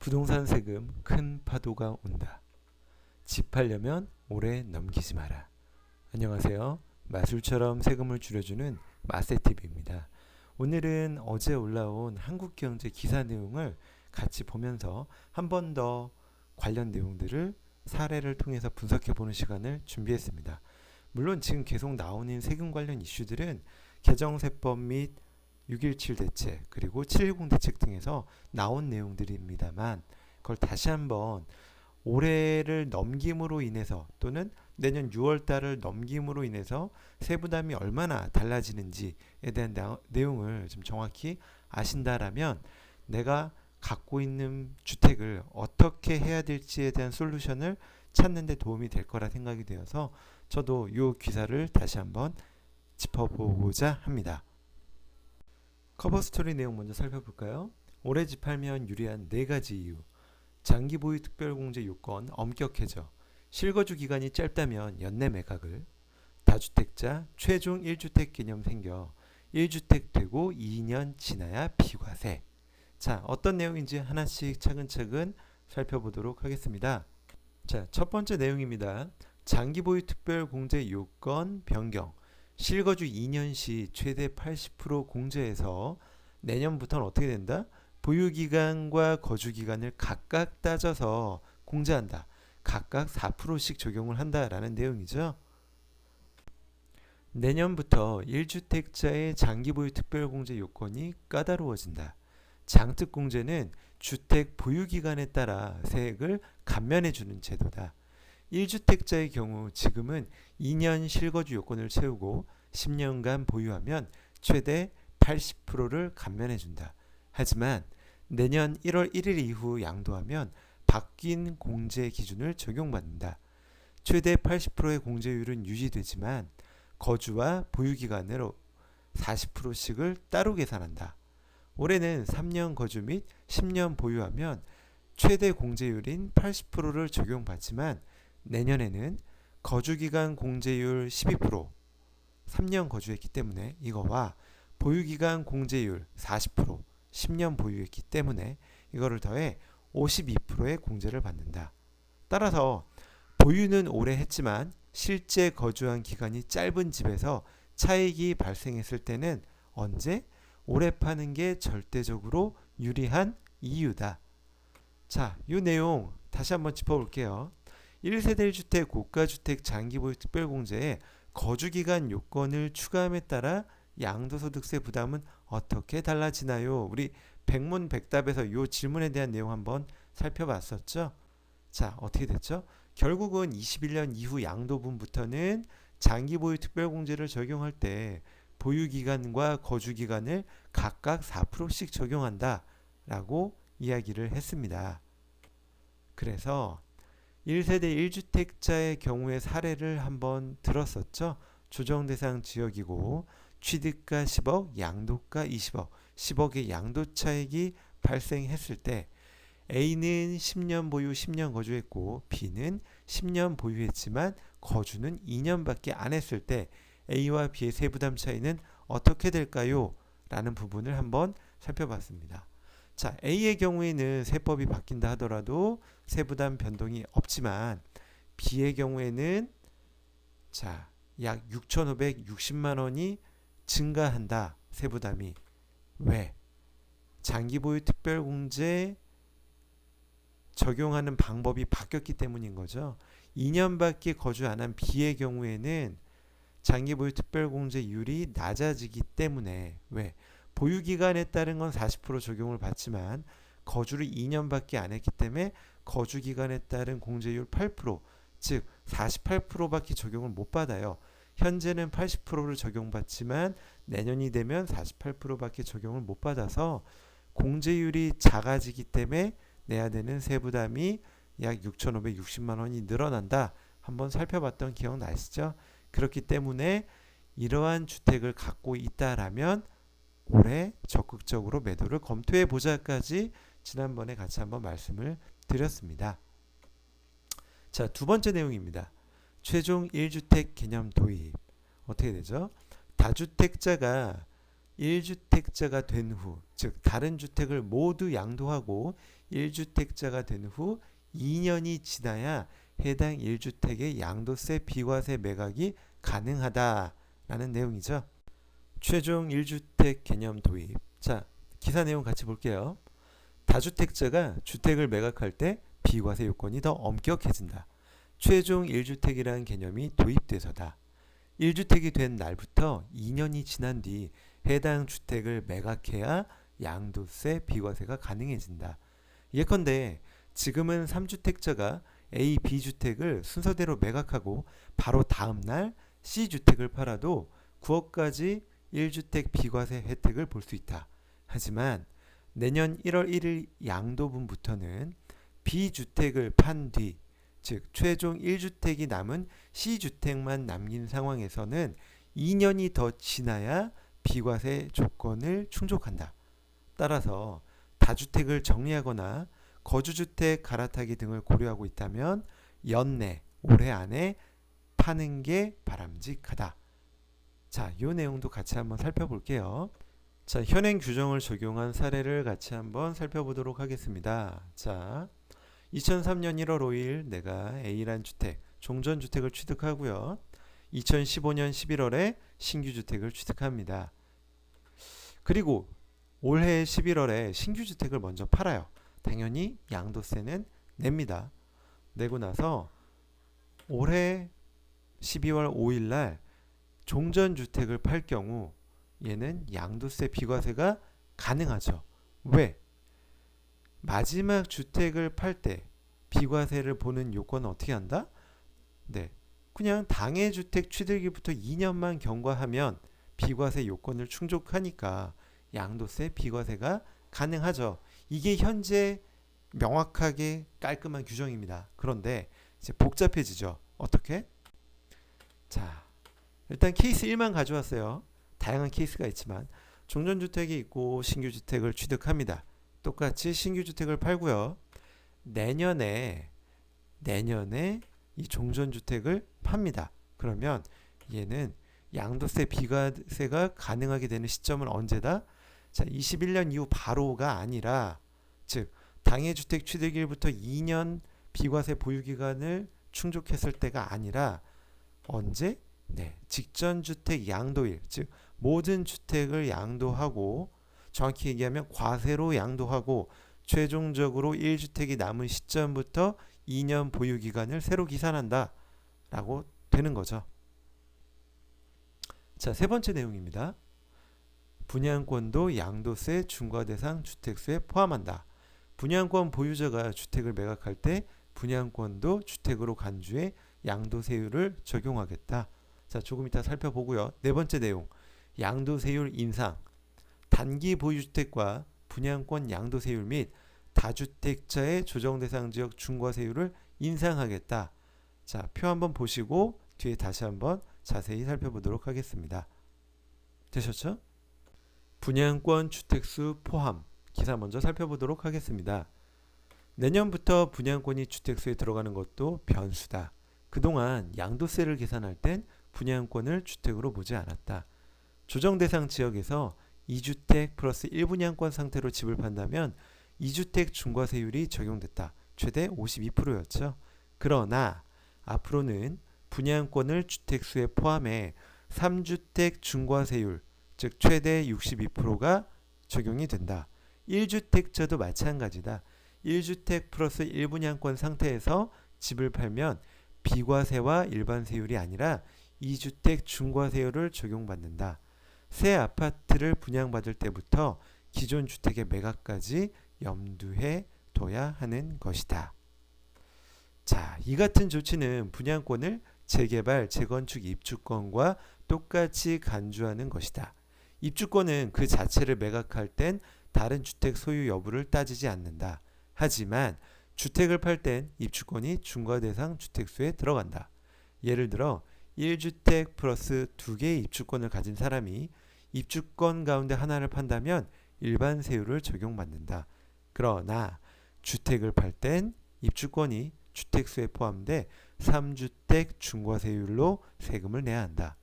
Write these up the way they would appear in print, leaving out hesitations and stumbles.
부동산 세금 큰 파도가 온다. 집 팔려면 오래 넘기지 마라. 안녕하세요. 마술처럼 세금을 줄여주는 마세TV입니다. 오늘은 어제 올라온 한국경제 기사 내용을 같이 보면서 한 번 더 관련 내용들을 사례를 통해서 분석해보는 시간을 준비했습니다. 물론 지금 계속 나오는 세금 관련 이슈들은 개정세법 및 6.17 대책 그리고 7.10 대책 등에서 나온 내용들입니다만, 그걸 다시 한번 올해를 넘김으로 인해서 또는 내년 6월 달을 넘김으로 인해서 세부담이 얼마나 달라지는지에 대한 내용을 좀 정확히 아신다라면 내가 갖고 있는 주택을 어떻게 해야 될지에 대한 솔루션을 찾는 데 도움이 될 거라 생각이 되어서 저도 이 기사를 다시 한번 짚어보고자 합니다. 커버 스토리 내용 먼저 살펴볼까요? 올해 집 팔면 유리한 4가지 이유. 장기 보유 특별공제 요건 엄격해져. 실거주 기간이 짧다면 연내 매각을. 다주택자 최종 1주택 개념 생겨. 1주택 되고 2년 지나야 비과세. 자, 어떤 내용인지 하나씩 차근차근 살펴보도록 하겠습니다. 자, 첫 번째 내용입니다. 장기 보유 특별공제 요건 변경. 실거주 2년 시 최대 80% 공제해서 내년부터는 어떻게 된다? 보유기간과 거주기간을 각각 따져서 공제한다. 각각 4%씩 적용을 한다라는 내용이죠. 내년부터 1주택자의 장기보유 특별공제 요건이 까다로워진다. 장특공제는 주택 보유기간에 따라 세액을 감면해주는 제도다. 1주택자의 경우 지금은 2년 실거주 요건을 채우고 10년간 보유하면 최대 80%를 감면해준다. 하지만 내년 1월 1일 이후 양도하면 바뀐 공제 기준을 적용받는다. 최대 80%의 공제율은 유지되지만 거주와 보유기간으로 40%씩을 따로 계산한다. 올해는 3년 거주 및 10년 보유하면 최대 공제율인 80%를 적용받지만 내년에는 거주기간 공제율 12%, 3년 거주했기 때문에 이거와 보유기간 공제율 40%, 10년 보유했기 때문에 이거를 더해 52%의 공제를 받는다. 따라서 보유는 오래 했지만 실제 거주한 기간이 짧은 집에서 차익이 발생했을 때는 언제? 오래 파는 게 절대적으로 유리한 이유다. 자, 이 내용 다시 한번 짚어볼게요. 1세대 1주택 고가주택 장기보유 특별공제에 거주기간 요건을 추가함에 따라 양도소득세 부담은 어떻게 달라지나요? 우리 백문백답에서 이 질문에 대한 내용 한번 살펴봤었죠. 자, 어떻게 됐죠? 결국은 21년 이후 양도분부터는 장기보유 특별공제를 적용할 때 보유기간과 거주기간을 각각 4%씩 적용한다 라고 이야기를 했습니다. 그래서 1세대 1주택자의 경우의 사례를 한번 들었었죠. 조정대상 지역이고 취득가 10억, 양도가 20억, 10억의 양도차익이 발생했을 때 A는 10년 보유 10년 거주했고 B는 10년 보유했지만 거주는 2년밖에 안 했을 때 A와 B의 세부담 차이는 어떻게 될까요? 라는 부분을 한번 살펴봤습니다. 자, A의 경우에는 세법이 바뀐다 하더라도 세부담 변동이 없지만 B의 경우에는 자, 약 6,560만 원이 증가한다. 세부담이. 왜? 장기보유 특별공제 적용하는 방법이 바뀌었기 때문인 거죠. 2년밖에 거주 안 한 B의 경우에는 장기보유 특별공제율이 낮아지기 때문에 왜? 보유기간에 따른 건 40% 적용을 받지만 거주를 2년밖에 안 했기 때문에 거주기간에 따른 공제율 8%, 즉 48%밖에 적용을 못 받아요. 현재는 80%를 적용받지만 내년이 되면 48%밖에 적용을 못 받아서 공제율이 작아지기 때문에 내야 되는 세부담이 약 6,560만 원이 늘어난다. 한번 살펴봤던 기억 나시죠? 그렇기 때문에 이러한 주택을 갖고 있다라면 올해 적극적으로 매도를 검토해 보자까지 지난번에 같이 한번 말씀을 드렸습니다. 자, 두 번째 내용입니다. 최종 1주택 개념 도입. 어떻게 되죠? 다주택자가 1주택자가 된 후, 즉 다른 주택을 모두 양도하고 1주택자가 된 후 2년이 지나야 해당 1주택의 양도세 비과세 매각이 가능하다라는 내용이죠. 최종 1주택 개념 도입. 자, 기사 내용 같이 볼게요. 다주택자가 주택을 매각할 때 비과세 요건이 더 엄격해진다. 최종 1주택이라는 개념이 도입돼서다. 1주택이 된 날부터 2년이 지난 뒤 해당 주택을 매각해야 양도세 비과세가 가능해진다. 예컨대 지금은 3주택자가 A, B주택을 순서대로 매각하고 바로 다음날 C주택을 팔아도 9억까지 1주택 비과세 혜택을 볼 수 있다. 하지만 내년 1월 1일 양도분부터는 B주택을 판 뒤, 즉 최종 1주택이 남은 C주택만 남긴 상황에서는 2년이 더 지나야 비과세 조건을 충족한다. 따라서 다주택을 정리하거나 거주주택 갈아타기 등을 고려하고 있다면 연내, 올해 안에 파는 게 바람직하다. 자, 이 내용도 같이 한번 살펴볼게요. 자, 현행 규정을 적용한 사례를 같이 한번 살펴보도록 하겠습니다. 자, 2003년 1월 5일 내가 A란 주택, 종전주택을 취득하고요. 2015년 11월에 신규 주택을 취득합니다. 그리고 올해 11월에 신규 주택을 먼저 팔아요. 당연히 양도세는 냅니다. 내고 나서 올해 12월 5일 날 종전주택을 팔 경우 얘는 양도세 비과세가 가능하죠. 왜? 마지막 주택을 팔 때 비과세를 보는 요건은 어떻게 한다? 네, 그냥 당해 주택 취득일부터 2년만 경과하면 비과세 요건을 충족하니까 양도세 비과세가 가능하죠. 이게 현재 명확하게 깔끔한 규정입니다. 그런데 이제 복잡해지죠. 어떻게? 자, 일단 케이스 1만 가져왔어요. 다양한 케이스가 있지만 종전주택이 있고 신규주택을 취득합니다. 똑같이 신규주택을 팔고요. 내년에 이 종전주택을 팝니다. 그러면 얘는 양도세 비과세가 가능하게 되는 시점은 언제다? 자, 21년 이후 바로가 아니라, 즉 당해주택 취득일부터 2년 비과세 보유기간을 충족했을 때가 아니라 언제? 네, 직전주택 양도일, 즉 모든 주택을 양도하고, 정확히 얘기하면 과세로 양도하고 최종적으로 1주택이 남은 시점부터 2년 보유기간을 새로 계산한다 라고 되는 거죠. 자, 세 번째 내용입니다. 분양권도 양도세 중과대상 주택수에 포함한다. 분양권 보유자가 주택을 매각할 때 분양권도 주택으로 간주해 양도세율을 적용하겠다. 자, 조금 이따 살펴보고요. 네 번째 내용, 양도세율 인상. 단기 보유주택과 분양권 양도세율 및 다주택자의 조정대상 지역 중과세율을 인상하겠다. 자, 표 한번 보시고 뒤에 다시 한번 자세히 살펴보도록 하겠습니다. 되셨죠? 분양권 주택수 포함. 기사 먼저 살펴보도록 하겠습니다. 내년부터 분양권이 주택수에 들어가는 것도 변수다. 그동안 양도세를 계산할 땐 분양권을 주택으로 보지 않았다. 조정대상 지역에서 2주택 플러스 1분양권 상태로 집을 판다면 2주택 중과세율이 적용됐다. 최대 52%였죠. 그러나 앞으로는 분양권을 주택수에 포함해 3주택 중과세율, 즉 최대 62%가 적용이 된다. 1주택자도 마찬가지다. 1주택 플러스 1분양권 상태에서 집을 팔면 비과세와 일반세율이 아니라 2주택 중과세율을 적용받는다. 새 아파트를 분양받을 때부터 기존 주택의 매각까지 염두해 둬야 하는 것이다. 자, 이 같은 조치는 분양권을 재개발, 재건축 입주권과 똑같이 간주하는 것이다. 입주권은 그 자체를 매각할 땐 다른 주택 소유 여부를 따지지 않는다. 하지만 주택을 팔 땐 입주권이 중과대상 주택수에 들어간다. 예를 들어 1주택 플러스 2개의 입주권을 가진 사람이 입주권 가운데 하나를 판다면 일반 세율을 적용받는다. 그러나 주택을 팔 땐 입주권이 주택수에 포함돼 3주택 중과세율로 세금을 내야 한다.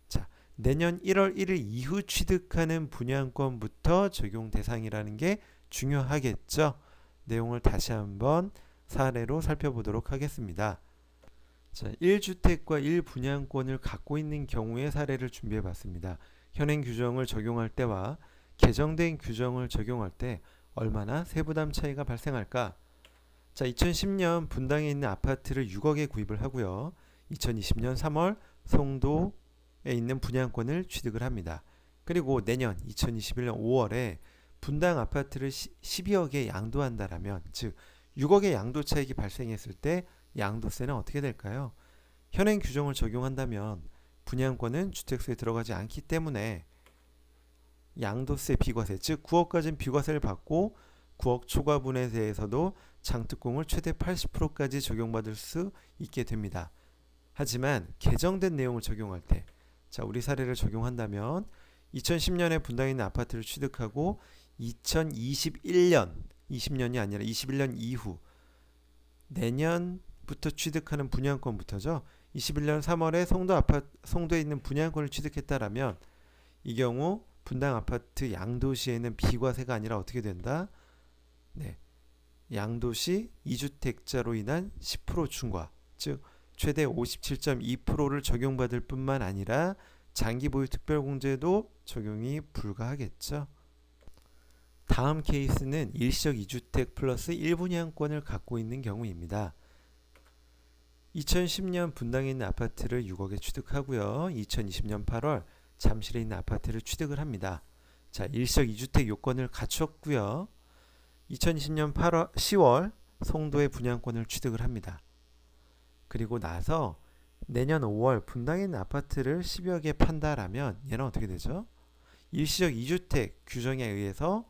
자, 내년 1월 1일 이후 취득하는 분양권부터 적용 대상이라는 게 중요하겠죠. 내용을 다시 한번 사례로 살펴보도록 하겠습니다. 자, 1주택과 1분양권을 갖고 있는 경우의 사례를 준비해 봤습니다. 현행 규정을 적용할 때와 개정된 규정을 적용할 때 얼마나 세부담 차이가 발생할까? 자, 2010년 분당에 있는 아파트를 6억에 구입을 하고요. 2020년 3월 송도에 있는 분양권을 취득을 합니다. 그리고 내년 2021년 5월에 분당 아파트를 12억에 양도한다라면, 즉 6억의 양도 차익이 발생했을 때 양도세는 어떻게 될까요? 현행 규정을 적용한다면 분양권은 주택수에 들어가지 않기 때문에 양도세 비과세, 즉 9억까지는 비과세를 받고 9억 초과분에 대해서도 장특공을 최대 80%까지 적용받을 수 있게 됩니다. 하지만 개정된 내용을 적용할 때, 자, 우리 사례를 적용한다면 2010년에 분당에 있는 아파트를 취득하고 2021년, 20년이 아니라 21년 이후 내년부터 취득하는 분양권부터죠. 21년 3월에 송도에 있는 분양권을 취득했다라면 이 경우 분당 아파트 양도시에는 비과세가 아니라 어떻게 된다? 네, 양도시 2주택자로 인한 10% 중과, 즉 최대 57.2%를 적용받을 뿐만 아니라 장기보유 특별공제도 적용이 불가하겠죠. 다음 케이스는 일시적 2주택 플러스 1분양권을 갖고 있는 경우입니다. 2010년 분당에 있는 아파트를 6억에 취득하고요. 2020년 8월 잠실에 있는 아파트를 취득을 합니다. 자, 일시적 2주택 요건을 갖췄고요. 2020년 10월 송도의 분양권을 취득을 합니다. 그리고 나서 내년 5월 분당에 있는 아파트를 12억에 판다라면 얘는 어떻게 되죠? 일시적 2주택 규정에 의해서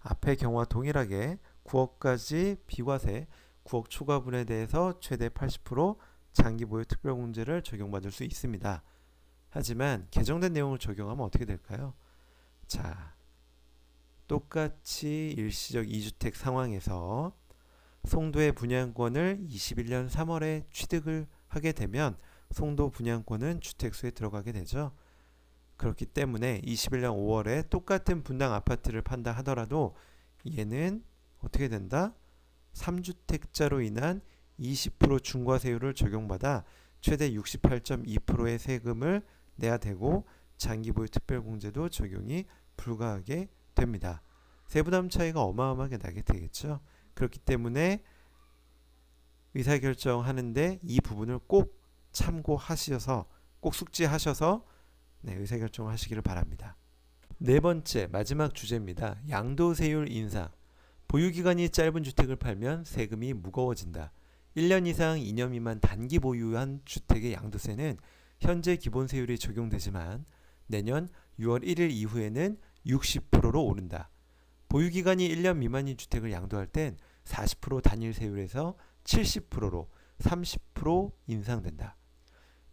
앞의 경우와 동일하게 9억까지 비과세, 9억 초과분에 대해서 최대 80% 장기보유 특별공제를 적용받을 수 있습니다. 하지만 개정된 내용을 적용하면 어떻게 될까요? 자, 똑같이 일시적 2주택 상황에서 송도의 분양권을 21년 3월에 취득을 하게 되면 송도 분양권은 주택수에 들어가게 되죠. 그렇기 때문에 21년 5월에 똑같은 분당 아파트를 판다 하더라도 얘는 어떻게 된다? 3주택자로 인한 20% 중과세율을 적용받아 최대 68.2%의 세금을 내야 되고 장기보유 특별공제도 적용이 불가하게 됩니다. 세부담 차이가 어마어마하게 나게 되겠죠. 그렇기 때문에 의사결정하는데 이 부분을 꼭 참고하셔서, 꼭 숙지하셔서 의사결정을 하시기를 바랍니다. 네 번째, 마지막 주제입니다. 양도세율 인상. 보유기간이 짧은 주택을 팔면 세금이 무거워진다. 1년 이상 2년 미만 단기 보유한 주택의 양도세는 현재 기본세율이 적용되지만 내년 6월 1일 이후에는 60%로 오른다. 보유기간이 1년 미만인 주택을 양도할 땐 40% 단일세율에서 70%로 30% 인상된다.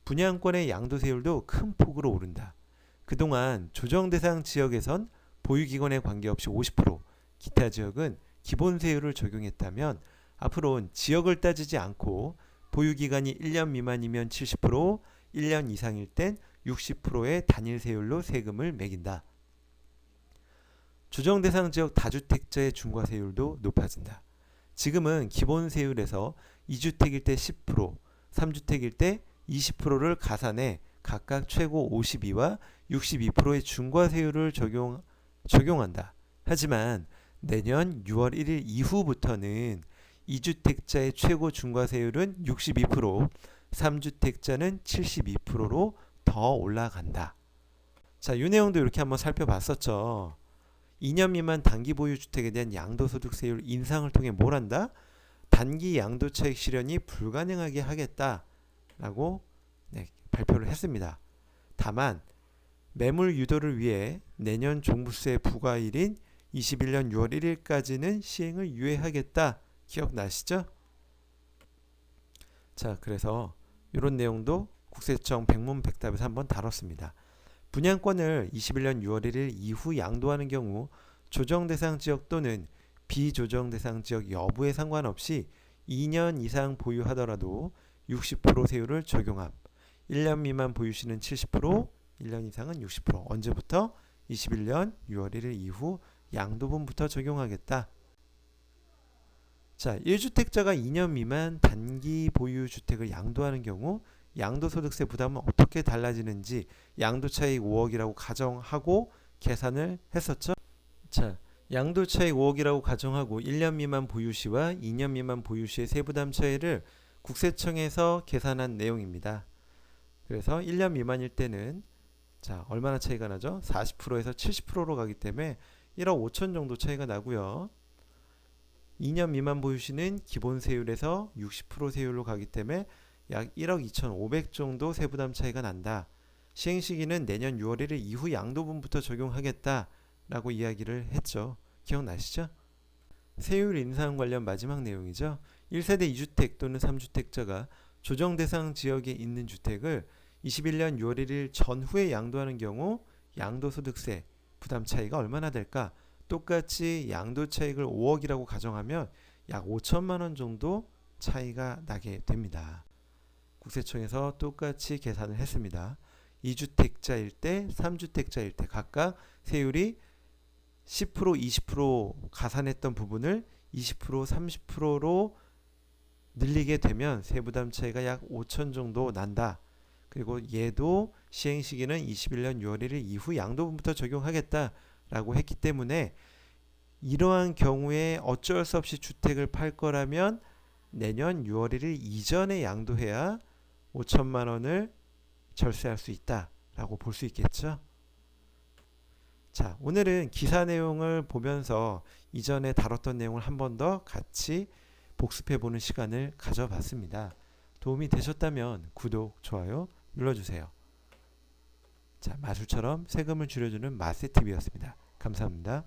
분양권의 양도세율도 큰 폭으로 오른다. 그동안 조정대상 지역에선 보유기간에 관계없이 50%, 기타 지역은 기본세율을 적용했다면 앞으로는 지역을 따지지 않고 보유기간이 1년 미만이면 70%, 1년 이상일 땐 60%의 단일세율로 세금을 매긴다. 조정대상 지역 다주택자의 중과세율도 높아진다. 지금은 기본세율에서 2주택일 때 10%, 3주택일 때 20%를 가산해 각각 최고 52와 62%의 중과세율을 적용한다. 하지만 내년 6월 1일 이후부터는 2주택자의 최고 중과세율은 62%, 3주택자는 72%로 더 올라간다. 자, 이 내용도 이렇게 한번 살펴봤었죠. 2년 미만 단기 보유 주택에 대한 양도소득세율 인상을 통해 뭘 한다? 단기 양도차익 실현이 불가능하게 하겠다라고 발표를 했습니다. 다만 매물 유도를 위해 내년 종부세 부과일인 21년 6월 1일까지는 시행을 유예하겠다. 기억나시죠? 자, 그래서 이런 내용도 국세청 백문백답에서 한번 다뤘습니다. 분양권을 21년 6월 1일 이후 양도하는 경우 조정대상 지역 또는 비조정대상 지역 여부에 상관없이 2년 이상 보유하더라도 60% 세율을 적용함. 1년 미만 보유 시는 70%, 1년 이상은 60%. 언제부터? 21년 6월 1일 이후 양도분부터 적용하겠다. 자, 1주택자가 2년 미만 단기 보유 주택을 양도하는 경우 양도소득세 부담은 어떻게 달라지는지 양도차익 5억이라고 가정하고 계산을 했었죠. 자, 양도차익 5억이라고 가정하고 1년 미만 보유시와 2년 미만 보유시의 세부담 차이를 국세청에서 계산한 내용입니다. 그래서 1년 미만일 때는 자, 얼마나 차이가 나죠? 40%에서 70%로 가기 때문에 1억 5천 정도 차이가 나고요. 2년 미만 보유시는 기본 세율에서 60% 세율로 가기 때문에 약 1억 2,500 정도 세부담 차이가 난다. 시행 시기는 내년 6월 1일 이후 양도분부터 적용하겠다라고 이야기를 했죠. 기억나시죠? 세율 인상 관련 마지막 내용이죠. 1세대 2주택 또는 3주택자가 조정 대상 지역에 있는 주택을 21년 6월 1일 전후에 양도하는 경우 양도소득세 부담 차이가 얼마나 될까? 똑같이 양도 차익을 5억이라고 가정하면 약 5천만 원 정도 차이가 나게 됩니다. 국세청에서 똑같이 계산을 했습니다. 2주택자일 때, 3주택자일 때 각각 세율이 10%, 20% 가산했던 부분을 20%, 30%로 늘리게 되면 세부담 차이가 약 5천 정도 난다. 그리고 얘도 시행 시기는 21년 6월 1일 이후 양도분부터 적용하겠다라고 했기 때문에 이러한 경우에 어쩔 수 없이 주택을 팔 거라면 내년 6월 1일 이전에 양도해야 5천만 원을 절세할 수 있다라고 볼 수 있겠죠. 자, 오늘은 기사 내용을 보면서 이전에 다뤘던 내용을 한 번 더 같이 복습해 보는 시간을 가져봤습니다. 도움이 되셨다면 구독, 좋아요 눌러주세요. 자, 마술처럼 세금을 줄여주는 마세TV였습니다. 감사합니다.